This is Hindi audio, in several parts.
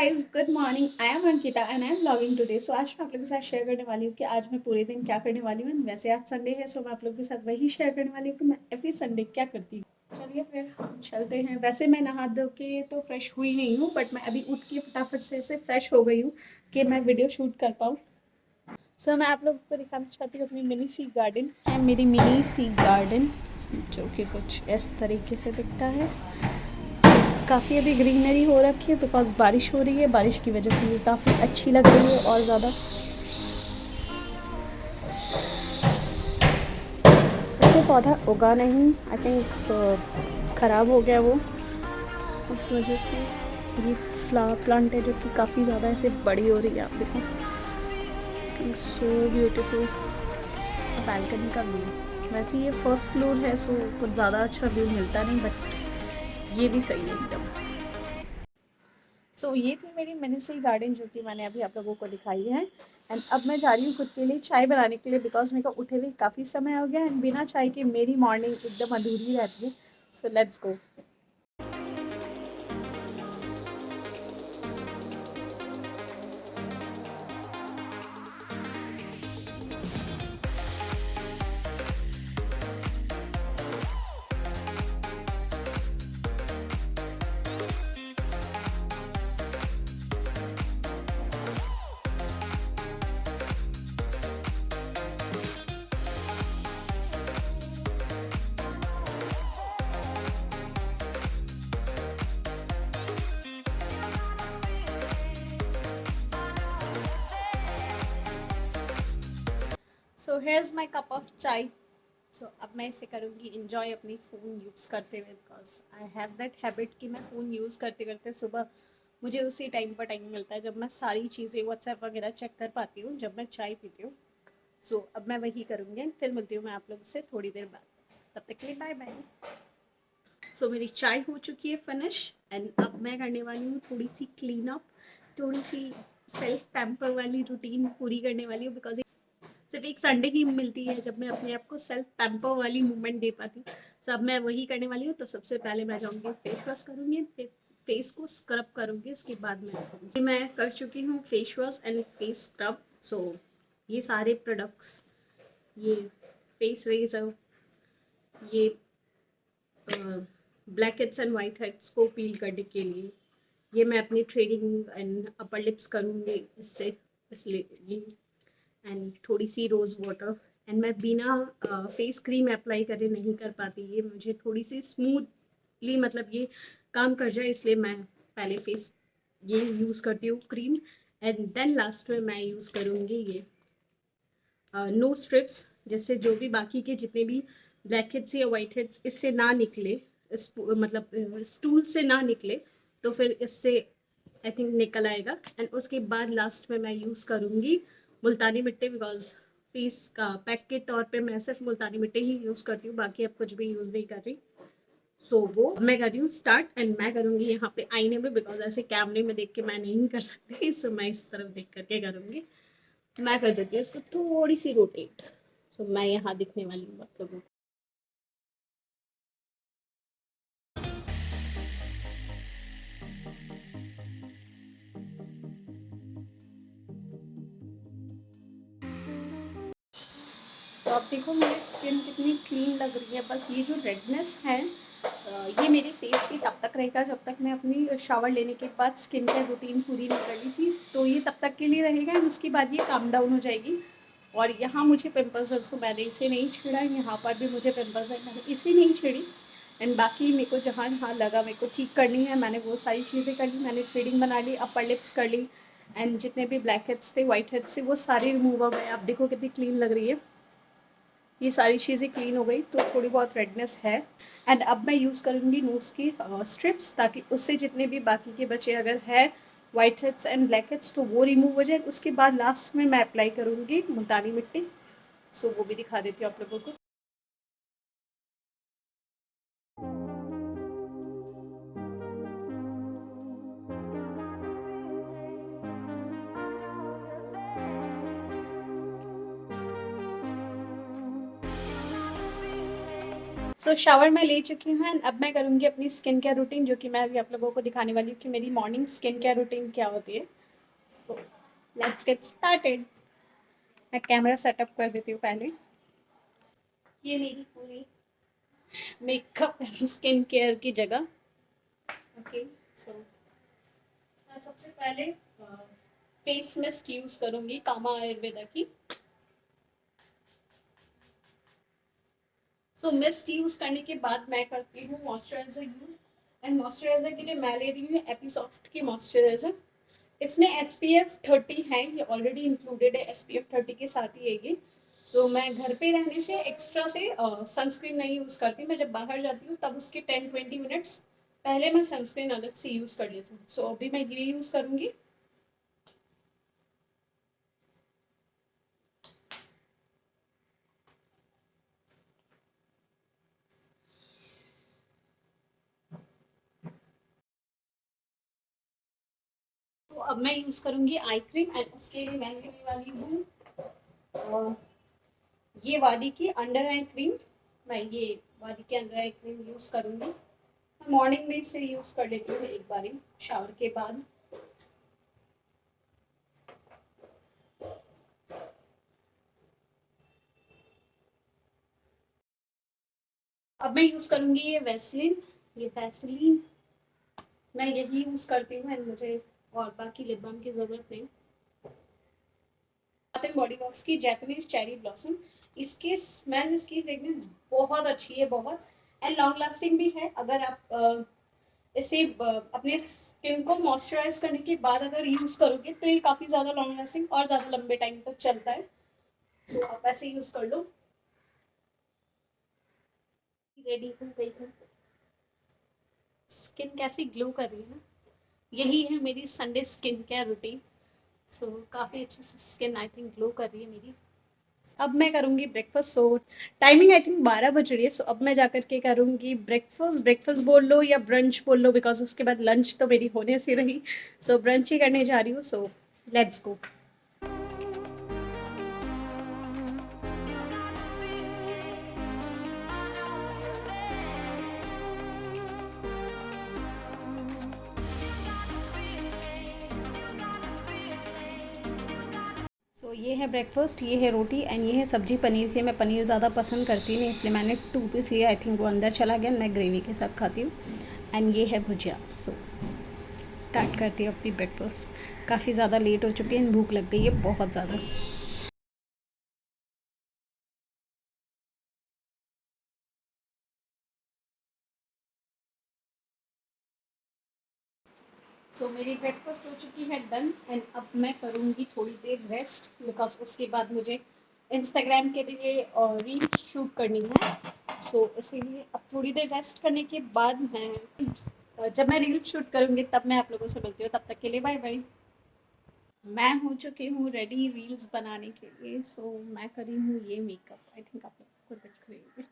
Guys, good morning. I am Ankita and I am vlogging today. So आज मैं आप लोगों के साथ शेयर करने वाली हूँ कि आज मैं पूरे दिन क्या करने वाली हूँ। वैसे आज संडे है, सो मैं आप लोगों के साथ वही शेयर करने वाली हूँ कि मैं एवरी संडे क्या करती हूँ। चलिए फिर हम चलते हैं। वैसे मैं नहा धो के तो फ्रेश हुई नहीं हूँ, बट मैं अभी उठ के फटाफट से ऐसे फ्रेश हो गई हूँ कि मैं वीडियो शूट कर पाऊँ। सो मैं आप लोगों को दिखाना चाहती हूँ अपनी मिनी सी गार्डन है, मेरी मिनी सी गार्डन जो कि कुछ इस तरीके से दिखता है। काफ़ी अभी ग्रीनरी हो रखी है बिकॉज बारिश हो रही है। बारिश की वजह से ये काफ़ी अच्छी लग रही है और ज़्यादा। इसमें पौधा उगा नहीं, आई थिंक ख़राब हो गया वो, इस वजह से ये फ्लावर प्लांट है जो कि काफ़ी ज़्यादा ऐसे बड़ी हो रही है। आप देखो, सो ब्यूटीफुल। बैल्कनी का व्यू, वैसे ये फर्स्ट फ्लोर है सो कुछ ज़्यादा अच्छा व्यू मिलता नहीं, बट ये भी सही है एकदम। सो ये थी मेरी मिनी सी गार्डन जो कि मैंने अभी आप लोगों को दिखाई है। एंड अब मैं जा रही हूँ खुद के लिए चाय बनाने के लिए बिकॉज मेरे को उठे हुए काफ़ी समय हो गया एंड बिना चाय के मेरी मॉर्निंग एकदम अधूरी रहती है। So let's go. So hairs my cup of चाय। सो अब मैं इसे करूँगी इंजॉय अपनी फ़ोन यूज़ करते हुए because I have that habit कि मैं फ़ोन यूज़ करते करते सुबह मुझे उसी टाइम पर टाइम मिलता है जब मैं सारी चीज़ें व्हाट्सएप वगैरह चेक कर पाती हूँ जब मैं चाय पीती हूँ। सो अब मैं वही करूँगी एंड फिर मिलती हूँ मैं आप लोगों से थोड़ी देर बाद। तब तक के लिए बाय बाय। सो मेरी चाय हो चुकी है फिनिश एंड अब मैं करने वाली हूँ थोड़ी सी क्लीन अप, थोड़ी सी सेल्फ पैम्पर वाली रूटीन पूरी करने वाली हूँ बिकॉज सिर्फ एक संडे ही मिलती है जब मैं अपने आप को सेल्फ पैम्पर वाली मूवमेंट दे पाती हूँ। सो अब मैं वही करने वाली हूँ। तो सबसे पहले मैं जाऊँगी फेस वॉश करूँगी, फिर फेस को स्क्रब करूँगी, उसके बाद मैं कर चुकी हूँ face wash and face scrub. So ये सारे प्रोडक्ट्स, ये फेस रेजर, ये black heads and white heads को पील करने के लिए, ये मैं अपनी थ्रेडिंग एंड अपर लिप्स करूँगी इससे, इसलिए एंड थोड़ी सी रोज़ वाटर। एंड मैं बिना फेस क्रीम अप्लाई करे नहीं कर पाती, ये मुझे थोड़ी सी स्मूथली मतलब ये काम कर जाए, इसलिए मैं पहले फेस ये यूज़ करती हूँ क्रीम एंड देन लास्ट में मैं यूज़ करूँगी ये नो स्ट्रिप्स, जिससे जो भी बाकी के जितने भी ब्लैक हेड्स या वाइट हेड्स इससे ना निकले, इस मतलब स्टूल से ना निकले, तो फिर इससे आई थिंक निकल आएगा। एंड उसके बाद लास्ट में मैं यूज़ करूँगी मुल्तानी मिट्टी बिकॉज फेस का पैक के तौर पे मैं सिर्फ मुल्तानी मिट्टी ही यूज़ करती हूँ, बाकी अब कुछ भी यूज़ नहीं कर रही। सो वो मैं कर रही हूँ स्टार्ट एंड मैं करूँगी यहाँ पे आईने में बिकॉज ऐसे कैमरे में देख के मैं नहीं कर सकती। सो मैं इस तरफ देख करके करूँगी। मैं कर देती हूँ इसको थोड़ी सी रोटेट। सो मैं यहाँ दिखने वाली हूँ आप लोगों को। तो आप देखो मेरी स्किन कितनी क्लीन लग रही है। बस ये जो रेडनेस है ये मेरे फेस पे तब तक रहेगा जब तक मैं अपनी शावर लेने के बाद स्किन केयर रूटीन पूरी नहीं कर ली थी, तो ये तब तक के लिए रहेगा एंड उसके बाद ये काम डाउन हो जाएगी। और यहाँ मुझे पिंपल्स है सो मैंने इसे नहीं छेड़ा, यहाँ पर भी मुझे पिंपल्स है, मैंने इसे नहीं छेड़ी। एंड बाकी मेरे को जहाँ जहाँ लगा मेरे को ठीक करनी है मैंने वो सारी चीज़ें कर ली। मैंने थ्रेडिंग बना ली, अपर लिप्स कर ली एंड जितने भी ब्लैक हेड्स थे वाइट हेड्स थे वो सारे रिमूव हो गए। आप देखो कितनी क्लीन लग रही है, ये सारी चीज़ें क्लीन हो गई। तो थोड़ी बहुत रेडनेस है एंड अब मैं यूज़ करूँगी नोज़ की स्ट्रिप्स ताकि उससे जितने भी बाकी के बचे अगर है white heads and black heads तो वो रिमूव हो जाए। उसके बाद लास्ट में मैं अप्लाई करूँगी मुल्तानी मिट्टी। सो वो भी दिखा देती हूँ आप लोगों को। सो शावर मैं ले चुकी हूँ एंड अब मैं करूँगी अपनी स्किन केयर रूटीन, जो कि मैं अभी आप लोगों को दिखाने वाली हूँ कि मेरी मॉर्निंग स्किन केयर रूटीन क्या होती है। So let's get started. मैं कैमरा सेटअप कर देती हूँ पहले। ये मेरी पूरी मेकअप एंड स्किन केयर की जगह। ओके, सो मैं सबसे पहले फेस मिस्ट यूज़ करूँगी कामा आयुर्वेदा की। सो मिस्ट यूज़ करने के बाद मैं करती हूँ मॉइस्चराइजर यूज़। एंड मॉइस्चराइजर की जो मैं ले रही हूँ एपिसॉफ्ट की मॉइस्चराइजर। इसमें SPF 30 है, ये ऑलरेडी इंक्लूडेड है SPF 30 के साथ ही है ये। तो मैं घर पे रहने से एक्स्ट्रा से सनस्क्रीन नहीं यूज़ करती। मैं जब बाहर जाती हूँ तब उसके 10-20 मिनट्स पहले मैं सनस्क्रीन अलग से यूज़ कर लेती हूँ। सो अभी मैं ये यूज़ करूँगी। तो अब मैं यूज़ करूँगी आई क्रीम एंड उसके लिए मैं लेने वाली हूँ ये वादी की अंडर आई क्रीम। मैं ये वादी की अंडर आई क्रीम यूज़ करूँगी। मैं मॉर्निंग में इसे यूज़ कर लेती हूँ एक बारी शावर के बाद। अब मैं यूज़ करूँगी ये वैसलीन। ये वैसलीन मैं यही यूज़ करती हूँ एंड मुझे और बाकी लिप बाम की ज़रूरत नहीं। बॉडी वर्क्स की जैपनीज चेरी ब्लॉसम। इसकी स्मेल, इसकी फ्रेग्रेंस बहुत अच्छी है, बहुत एंड लॉन्ग लास्टिंग भी है। अगर आप इसे अपने स्किन को मॉइस्चराइज करने के बाद अगर यूज़ करोगे तो ये काफ़ी ज़्यादा लॉन्ग लास्टिंग और ज़्यादा लंबे टाइम तक चलता है। तो आप ऐसे यूज़ कर लो। रेडी हो गई हूँ। स्किन कैसी ग्लो कर रही है ना। यही है मेरी संडे स्किन केयर रूटीन। सो काफ़ी अच्छी से स्किन आई थिंक ग्लो कर रही है मेरी। अब मैं करूँगी breakfast. So timing I think 12 बज रही है। सो अब मैं जाकर के करूँगी ब्रेकफास्ट। ब्रेकफास्ट बोल लो या ब्रंच बोल लो, बिकॉज उसके बाद लंच तो मेरी होने से रही। सो ब्रंच ही करने जा रही हूँ। So let's go. सो ये है ब्रेकफास्ट, ये है रोटी एंड ये है सब्जी पनीर की। मैं पनीर ज़्यादा पसंद करती नहीं, इसलिए मैंने 2 पीस लिया। आई थिंक वो अंदर चला गया। मैं ग्रेवी के साथ खाती हूँ। एंड ये है भुजिया। सो स्टार्ट करती हूँ अपनी ब्रेकफास्ट। काफ़ी ज़्यादा लेट हो चुकी है, भूख लग गई है बहुत ज़्यादा। सो मेरी ब्रेकफास्ट हो चुकी है डन एंड अब मैं करूँगी थोड़ी देर रेस्ट, बिकॉज उसके बाद मुझे इंस्टाग्राम के लिए रील शूट करनी है। सो इसीलिए अब थोड़ी देर रेस्ट करने के बाद मैं जब मैं रील शूट करूँगी तब मैं आप लोगों से मिलती हूँ। तब तक के लिए बाय बाय। मैं हो चुकी हूँ रेडी रील्स बनाने के लिए। सो मैं करी हूँ ये मेकअप, आई थिंक आप लोग को दिख रही है।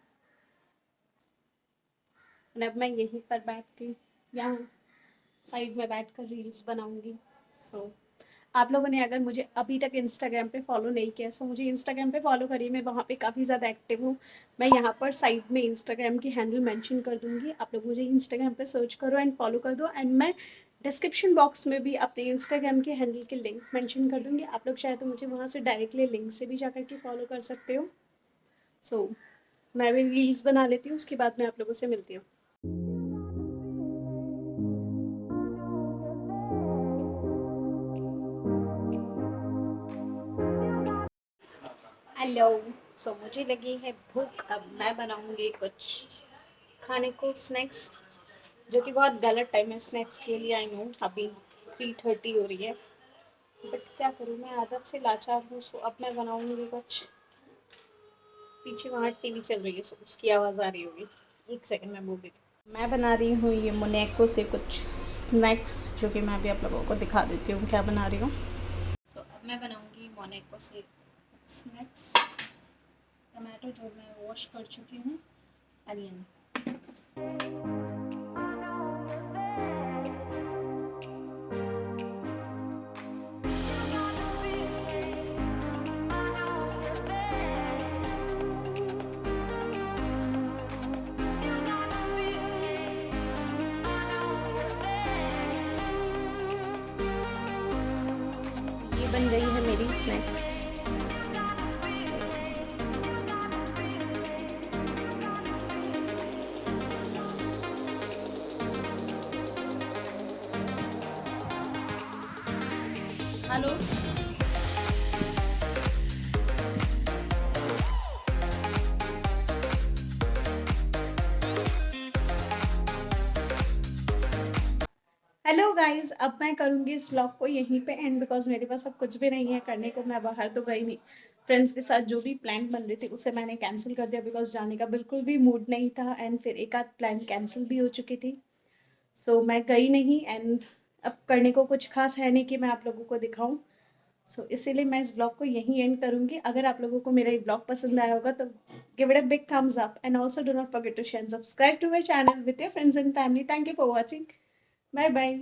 और अब मैं यहीं पर बैठ के यहाँ साइड में बैठ कर रील्स बनाऊँगी। सो आप लोगों ने अगर मुझे अभी तक इंस्टाग्राम पे फॉलो नहीं किया, सो मुझे इंस्टाग्राम पे फॉलो करिए। मैं वहाँ पे काफ़ी ज़्यादा एक्टिव हूँ। मैं यहाँ पर साइड में इंस्टाग्राम की हैंडल मेंशन कर दूँगी। आप लोग मुझे इंस्टाग्राम पे सर्च करो एंड फॉलो कर दो। एंड मैं डिस्क्रिप्शन बॉक्स में भी अपने इंस्टाग्राम के हैंडल के लिंक मेंशन कर दूँगी। आप लोग चाहे तो मुझे वहाँ से डायरेक्टली लिंक से भी जा कर के फॉलो कर सकते हो। सो मैं भी रील्स बना लेती हूँ, उसके बाद मैं आप लोगों से मिलती हूँ। हेलो। सो मुझे लगी है भूख। अब मैं बनाऊँगी कुछ खाने को, स्नैक्स, जो कि बहुत गलत टाइम है स्नैक्स के लिए। आई नो अभी 3:30 हो रही है, बट क्या करूँ, मैं आदत से लाचार हूँ। सो अब मैं बनाऊँगी कुछ। पीछे वहाँ टीवी चल रही है, सो उसकी आवाज़ आ रही होगी। एक सेकंड में बोल देती हूँ। मैं बना रही हूँ ये मोनैको से कुछ स्नैक्स, जो कि मैं अभी आप लोगों को दिखा देती हूँ क्या बना रही हूँ। सो अब मैं बनाऊँगी मोनैको से स्नैक्स। टमाटो जो मैं वॉश कर चुकी हूँ, अनियन। बन गई है मेरी स्नैक्स। हेलो। हेलो गाइस, अब मैं करूँगी इस व्लॉग को यहीं पे एंड, बिकॉज़ मेरे पास अब कुछ भी नहीं है करने को। मैं बाहर तो गई नहीं, फ्रेंड्स के साथ जो भी प्लान बन रही थी उसे मैंने कैंसिल कर दिया, बिकॉज़ जाने का बिल्कुल भी मूड नहीं था एंड फिर एक आध प्लान कैंसिल भी हो चुकी थी। सो मैं गई नहीं एंड अब करने को कुछ खास है नहीं कि मैं आप लोगों को दिखाऊं। सो इसीलिए मैं इस ब्लॉग को यहीं एंड करूंगी। अगर आप लोगों को मेरा ये ब्लॉग पसंद आया होगा तो give it a big thumbs up and also do not forget to share and subscribe to my channel with your friends and family. Thank you for watching. Bye bye.